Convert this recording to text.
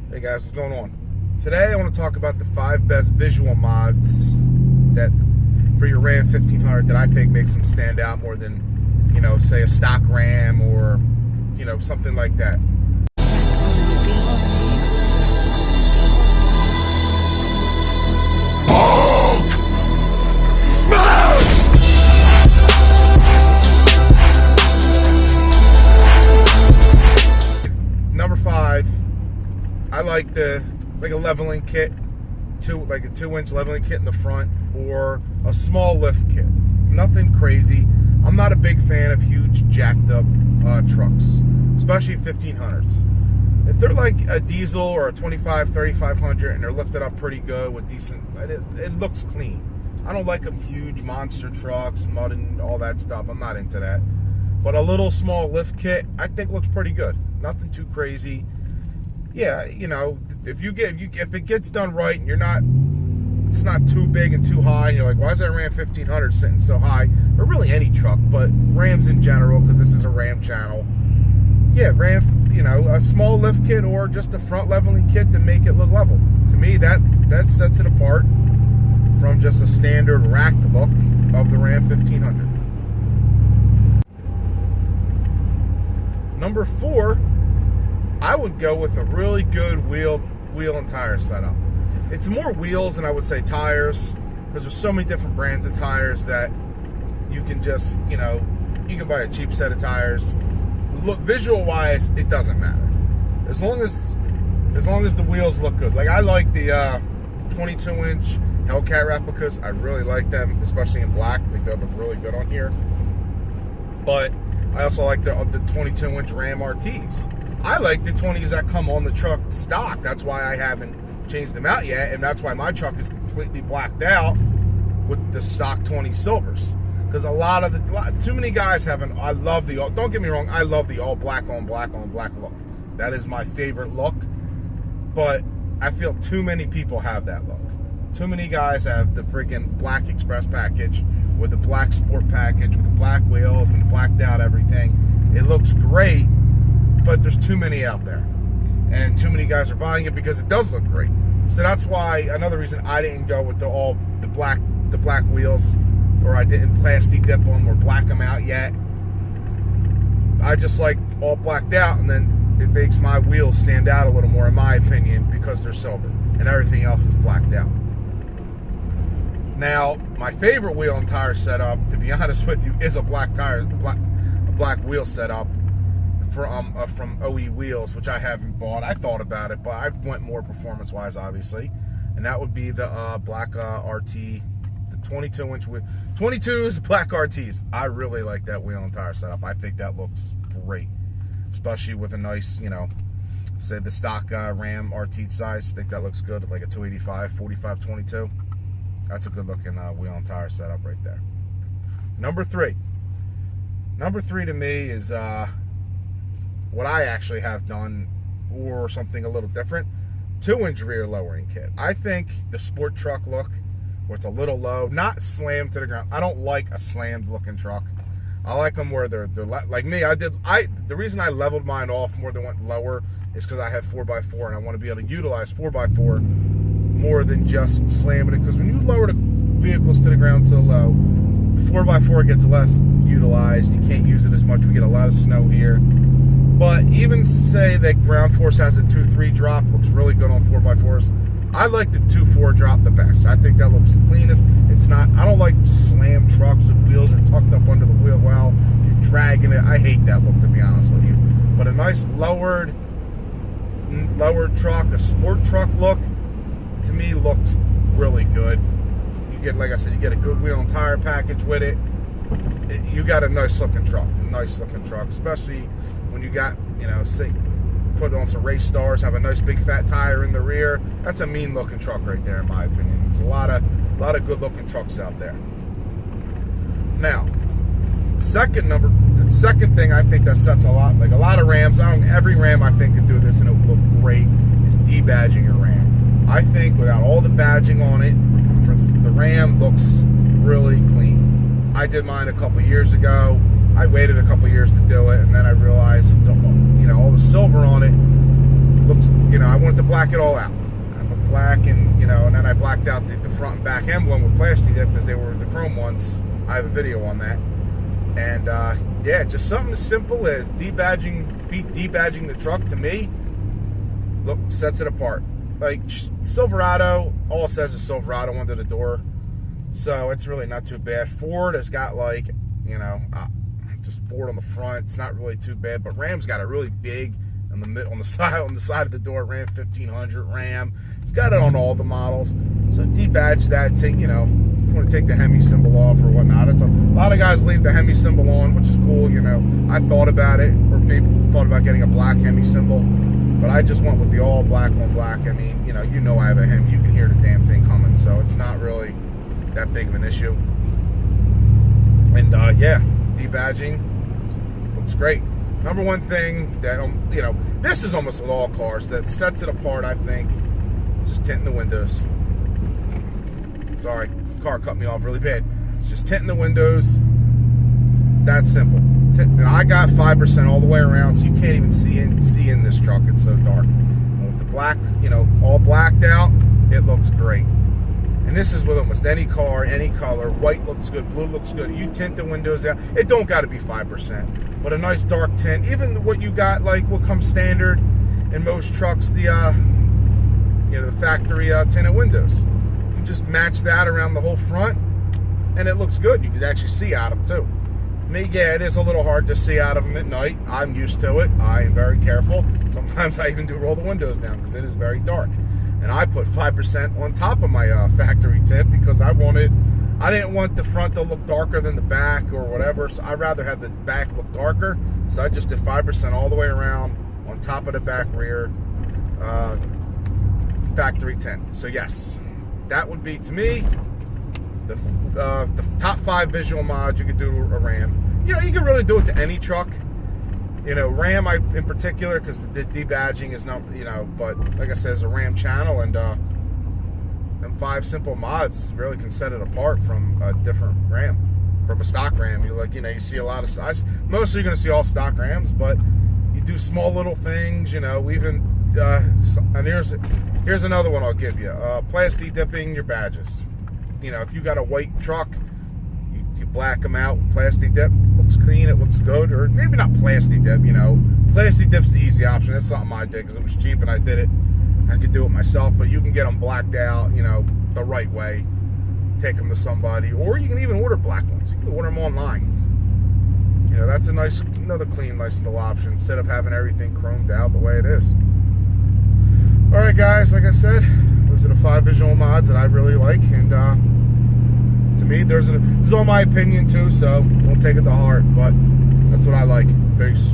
Hey guys, what's going on? Today I want to talk about the 5 best visual mods that for your Ram 1500 that I think makes them stand out more than, say a stock Ram or, something like that. Number 5, I like a leveling kit, like a 2-inch leveling kit in the front, or a small lift kit. Nothing crazy. I'm not a big fan of huge jacked up trucks, especially 1500s. If they're like a diesel or a 3500 and they're lifted up pretty good with decent, it looks clean. I don't like them huge monster trucks, mud and all that stuff. I'm not into that. But a little small lift kit, I think looks pretty good. Nothing too crazy. Yeah, if it gets done right and it's not too big and too high, and you're like, why is that Ram 1500 sitting so high? Or really any truck, but Rams in general, because this is a Ram channel. Yeah, Ram, a small lift kit or just a front leveling kit to make it look level. To me, that sets it apart from just a standard racked look of the Ram 1500. Number 4, I would go with a really good wheel and tire setup. It's more wheels than I would say tires, because there's so many different brands of tires that you can just, you can buy a cheap set of tires. Look, visual wise, it doesn't matter. As long as the wheels look good. Like, I like the 22-inch Hellcat replicas. I really like them, especially in black. I think they look really good on here. But I also like the 22-inch Ram RTs. I like the 20s that come on the truck stock. That's why I haven't changed them out yet, and that's why my truck is completely blacked out with the stock 20 silvers. Because too many guys haven't. Don't get me wrong, I love the all black on black on black look. That is my favorite look. But I feel too many people have that look. Too many guys have the freaking black express package with the black sport package with the black wheels and blacked out everything. It looks great, but there's too many out there. And too many guys are buying it because it does look great. So that's why, another reason I didn't go with the black wheels, or I didn't plastic dip them or black them out yet. I just like all blacked out, and then it makes my wheels stand out a little more, in my opinion, because they're silver and everything else is blacked out. Now, my favorite wheel and tire setup, to be honest with you, is a black wheel setup from OE Wheels, which I haven't bought. I thought about it, but I went more performance-wise, obviously, and that would be the black RT, the 22-inch wheel. 22s black RTs. I really like that wheel and tire setup. I think that looks great, especially with a nice, say the stock Ram RT size. I think that looks good, like a 285 45/22. That's a good looking wheel and tire setup right there. Number 3 to me is what I actually have done, or something a little different. 2-inch rear lowering kit. I think the sport truck look, where it's a little low, not slammed to the ground. I don't like a slammed looking truck. I like them where they're like me. The reason I leveled mine off more than went lower is because I have 4x4 and I want to be able to utilize 4x4 more than just slamming it. Because when you lower the vehicles to the ground so low, the 4x4 gets less utilized. You can't use it as much. We get a lot of snow here. But even say that ground force has a 2.3 drop, looks really good on 4x4s. I like the 2.4 drop the best. I think that looks the cleanest. I don't like slam trucks with wheels are tucked up under the wheel well, you're dragging it. I hate that look, to be honest with you. But a nice lowered truck, a sport truck look, to me looks really good. You get, like I said, you get a good wheel and tire package with it. You got a nice looking truck, especially when you got, say, put on some race stars, have a nice big fat tire in the rear. That's a mean looking truck right there, in my opinion. There's a lot of good looking trucks out there. Now, the second thing I think that sets a lot of Rams, every Ram I think could do this and it would look great, is debadging your Ram. I think without all the badging on it, the Ram looks really clean. I did mine a couple years ago. I waited a couple years to do it, and then I realized, all the silver on it looks, you know, I wanted to black it all out. I'm a black, and, you know, and then I blacked out the front and back emblem with plastic dip because they were the chrome ones. I have a video on that. And, yeah, just something as simple as debadging the truck, to me, look, sets it apart. Like, Silverado, all it says is Silverado under the door. So it's really not too bad. Ford has got, like, you know, just Ford on the front. It's not really too bad. But Ram's got a really big on the side of the door, Ram 1500 Ram. It's got it on all the models. So debadge that. Take, you know, you want to take the Hemi symbol off or whatnot. It's a lot of guys leave the Hemi symbol on, which is cool. You know, I thought about it, or maybe thought about getting a black Hemi symbol, but I just went with the all black on black. I mean, you know I have a Hemi. You can hear the damn thing coming, so it's not really that big of an issue. And yeah, debadging looks great. Number one thing that, you know, this is almost with all cars that sets it apart, I think, is just tinting the windows. Sorry, car cut me off really bad. It's just tinting the windows. That's simple. And I got 5% all the way around, so you can't even see in this truck. It's so dark. And with the black, you know, all blacked out, it looks great. And this is with almost any car, any color. White looks good, blue looks good. You tint the windows out. It don't got to be 5%, but a nice dark tint. Even what you got, like what comes standard in most trucks, the you know, the factory tinted windows. You just match that around the whole front, and it looks good. You can actually see out of them too. Me, yeah, it is a little hard to see out of them at night. I'm used to it. I am very careful. Sometimes I even do roll the windows down because it is very dark. And I put 5% on top of my factory tint because I didn't want the front to look darker than the back or whatever. So I'd rather have the back look darker. So I just did 5% all the way around on top of the back rear factory tint. So yes, that would be, to me, the top 5 visual mods you could do to a Ram. You know, you can really do it to any truck. You know, Ram in particular, because the debadging is not, you know, but like I said, it's a Ram channel, and them 5 simple mods really can set it apart from a different Ram, from a stock Ram. You see a lot of size. Mostly you're going to see all stock Rams, but you do small little things, you know, even, and here's another one I'll give you. Plastic dipping your badges. You know, if you got a white truck, you black them out with plastic dip. Looks clean, it looks good. Or maybe not plastic dip, you know. Plastic dip's the easy option. That's something I did because it was cheap and I did it. I could do it myself, but you can get them blacked out, you know, the right way. Take them to somebody. Or you can even order black ones. You can order them online. You know, that's another clean, nice little option instead of having everything chromed out the way it is. Alright guys, like I said, those are the 5 visual mods that I really like, and to me, this is all my opinion too, so don't take it to heart, but that's what I like. Peace.